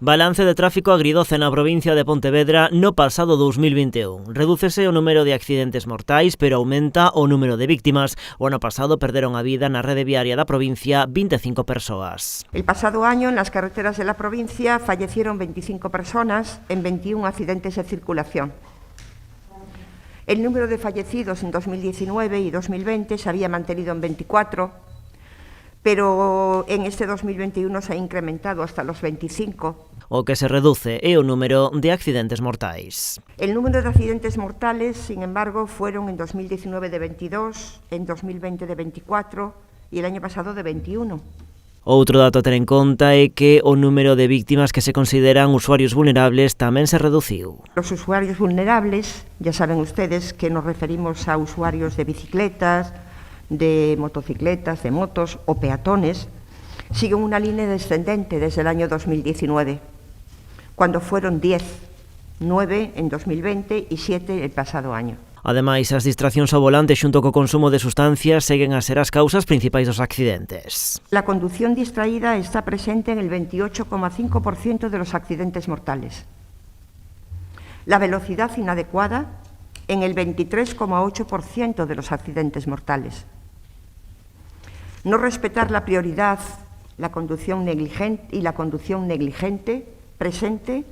Balance de tráfico agridoce na provincia de Pontevedra no pasado 2021. Redúcese o número de accidentes mortais, pero aumenta o número de víctimas. O ano pasado perderon a vida na rede viaria da provincia 25 persoas. El pasado año en las carreteras de la provincia fallecieron 25 personas en 21 accidentes de circulación. El número de fallecidos en 2019 y 2020 se había mantenido en 24, pero en este 2021 se ha incrementado hasta los 25. O que se reduce é o número de accidentes mortais. El número de accidentes mortales, sin embargo, fueron en 2019 de 22, en 2020 de 24 y el año pasado de 21. Outro dato a ter en conta é que o número de víctimas que se consideran usuarios vulnerables tamén se reduciu. Los usuarios vulnerables, ya saben ustedes que nos referimos a usuarios de bicicletas, de motocicletas, de motos o peatones, siguen una línea descendente desde el año 2019, cuando fueron 10, 9 en 2020 y 7 el pasado año. Ademais, as distraccións ao volante xunto co consumo de sustancias seguen a ser as causas principais dos accidentes. La conducción distraída está presente en el 28,5% de los accidentes mortales. La velocidad inadecuada en el 23,8% de los accidentes mortales. No respetar la prioridad, la conducción negligente y la conducción negligente presente,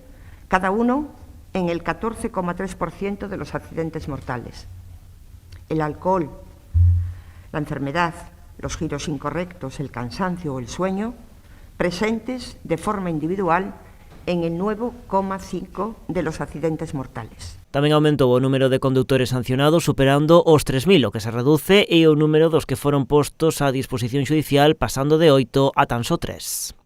cada uno en el 14,3% de los accidentes mortales. El alcohol, la enfermedad, los giros incorrectos, el cansancio o el sueño, presentes de forma individual en el 9,5% de los accidentes mortales. Tamén aumentou o número de condutores sancionados superando os 3.000, o que se reduce, e o número dos que foron postos á disposición xudicial pasando de 8 a tan só 3.